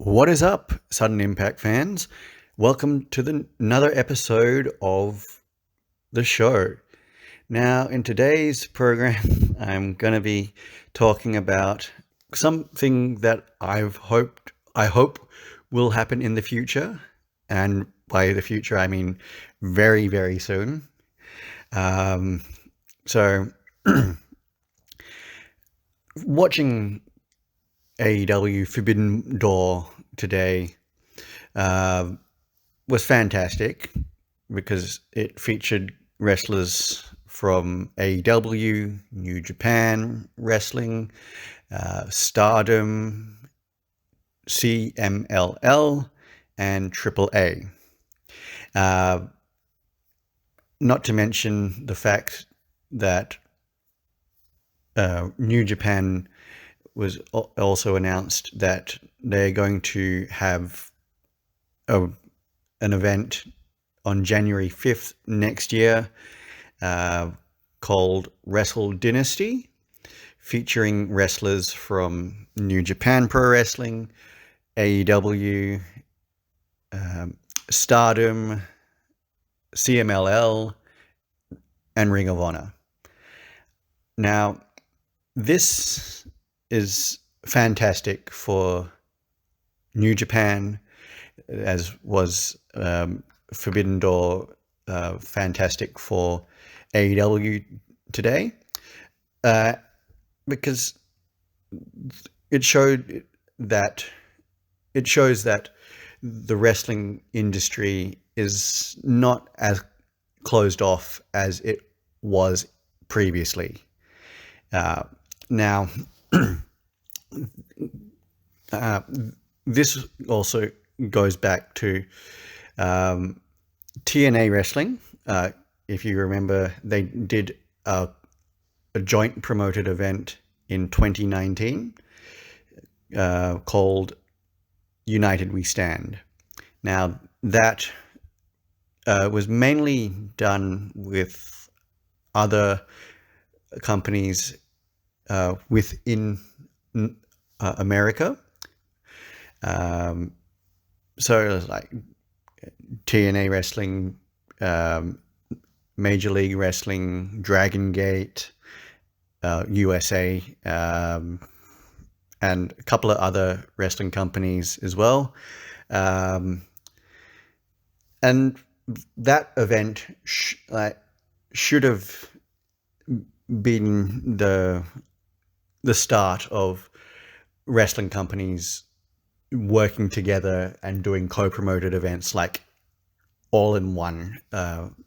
What is up, Sudden Impact fans? Welcome to another episode of the show. Now, in today's program, I'm going to be talking about something that I hope will happen in the future. And by the future, I mean very, very soon. So, watching AEW Forbidden Door today was fantastic because it featured wrestlers from AEW, New Japan Wrestling, Stardom, CMLL, and AAA. Not to mention the fact that New Japan was also announced that they're going to have an event on January 5th next year called Wrestle Dynasty, featuring wrestlers from New Japan Pro Wrestling, AEW, Stardom, CMLL, and Ring of Honor. Now, this is fantastic for New Japan, as was Forbidden Door fantastic for AEW today, because it shows that the wrestling industry is not as closed off as it was previously. Now, this also goes back to TNA Wrestling. If you remember, they did a joint promoted event in 2019 called United We Stand. Now, that was mainly done with other companies within America. So it was like TNA Wrestling, Major League Wrestling, Dragon Gate, USA, and a couple of other wrestling companies as well. And that event should have been the start of wrestling companies working together and doing co-promoted events, like all in one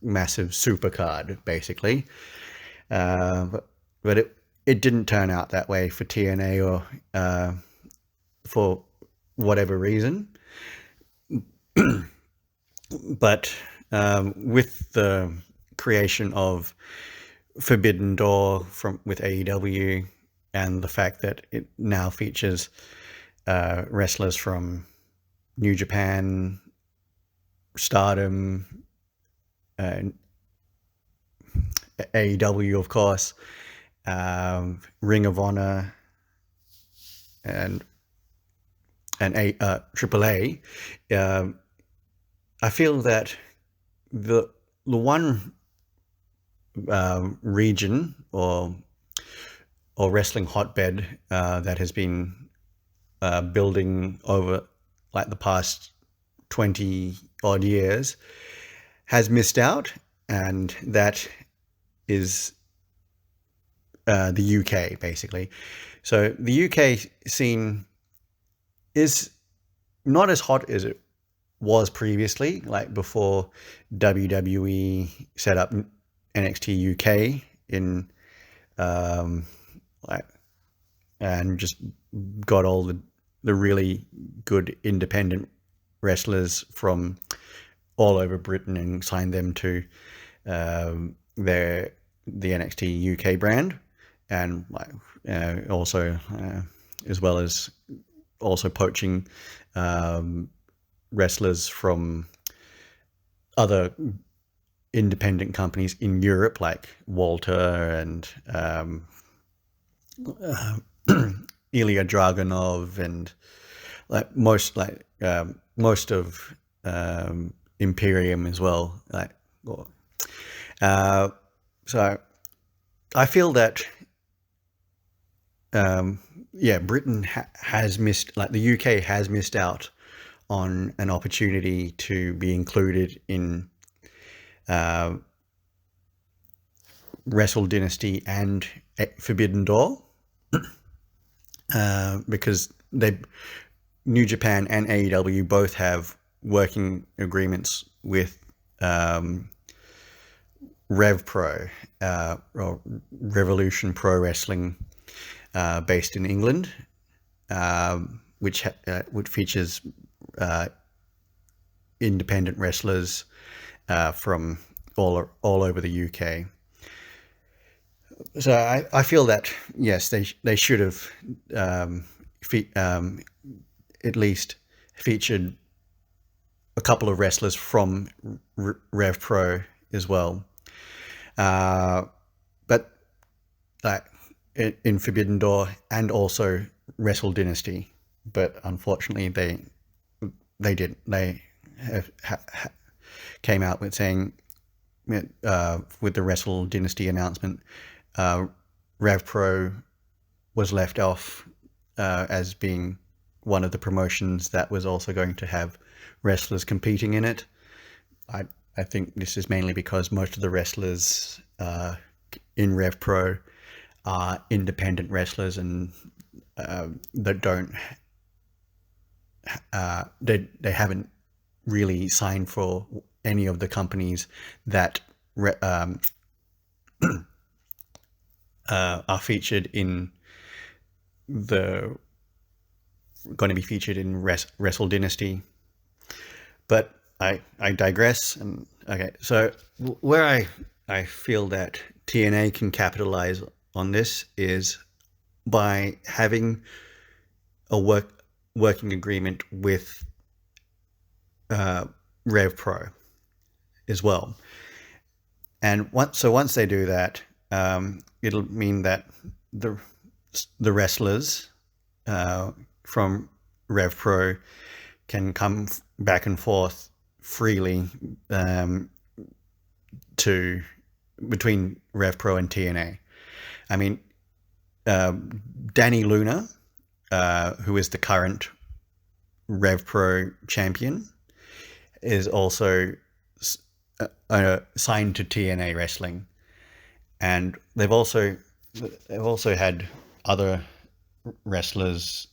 massive supercard, basically. But it didn't turn out that way for TNA, or for whatever reason. But with the creation of Forbidden Door with AEW, and the fact that it now features wrestlers from New Japan, Stardom, AEW, of course, Ring of Honor, and AAA, I feel that the one region or wrestling hotbed that has been building over like the past 20 odd years has missed out, and that is the UK, basically. So the UK scene is not as hot as it was previously, like before WWE set up NXT UK in and just got all the really good independent wrestlers from all over Britain and signed them to the NXT UK brand, and also as well as also poaching wrestlers from other independent companies in Europe, like Walter and Ilya Dragunov and like most of Imperium as well. Uh, so I feel that Britain has missed, like the UK has missed out on an opportunity to be included in Wrestle Dynasty and Forbidden Door, because New Japan and AEW both have working agreements with RevPro, or Revolution Pro Wrestling, based in England, which features independent wrestlers from all over the UK. So I feel that yes, they should have at least featured a couple of wrestlers from RevPro as well. But in Forbidden Door and also Wrestle Dynasty, but unfortunately they didn't. They came out with saying, with the Wrestle Dynasty announcement, RevPro was left off as being one of the promotions that was also going to have wrestlers competing in it. I think this is mainly because most of the wrestlers in RevPro are independent wrestlers, and that don't they haven't really signed for any of the companies that are featured in going to be featured in Wrestle Dynasty. But I digress. And okay, so where I feel that TNA can capitalize on this is by having a working agreement with RevPro as well. And once they do that, it'll mean that the wrestlers from RevPro can come back and forth freely between RevPro and TNA. I mean, Danny Luna, who is the current RevPro champion, is also signed to TNA Wrestling, and they've also had other wrestlers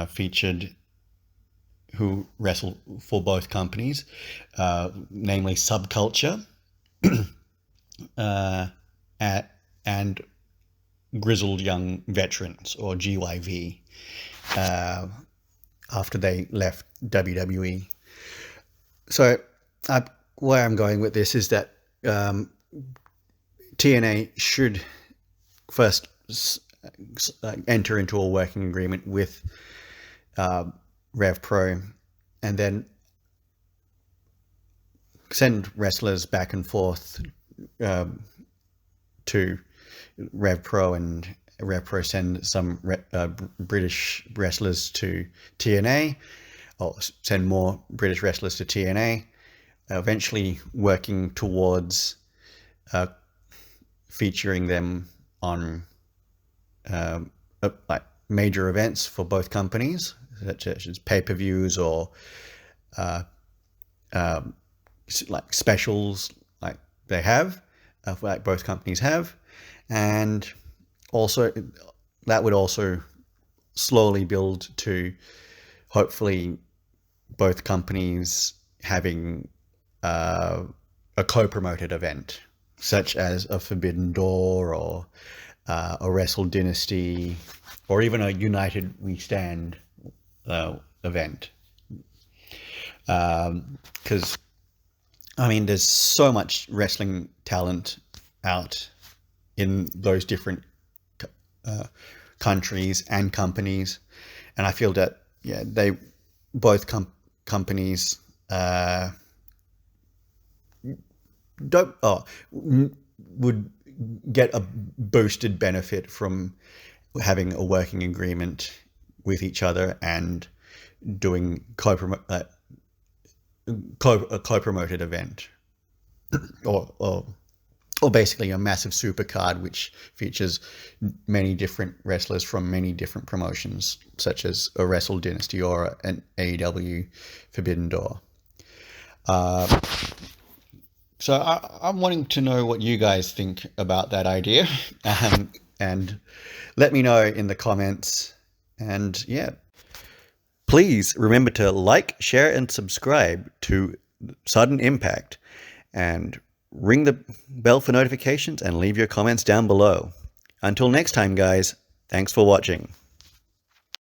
featured who wrestle for both companies, namely Subculture and Grizzled Young Veterans, or GYV, after they left WWE. So where I'm going with this is that TNA should first enter into a working agreement with RevPro, and then send wrestlers back and forth to RevPro, and RevPro send some British wrestlers to TNA, or send more British wrestlers to TNA, eventually working towards featuring them on like major events for both companies, such as pay-per-views or like specials, like they have, like both companies have. And also that would also slowly build to hopefully both companies having a co-promoted event, such as a Forbidden Door, or a Wrestle Dynasty, or even a United We Stand event. Because I mean, there's so much wrestling talent out in those different countries and companies, and I feel that both companies would get a boosted benefit from having a working agreement with each other, and doing a co-promoted event, or basically a massive super card which features many different wrestlers from many different promotions, such as a Wrestle Dynasty or an AEW Forbidden Door. So I'm wanting to know what you guys think about that idea, and let me know in the comments. And yeah, please remember to like, share, and subscribe to Sudden Impact, and ring the bell for notifications and leave your comments down below. Until next time, guys, thanks for watching.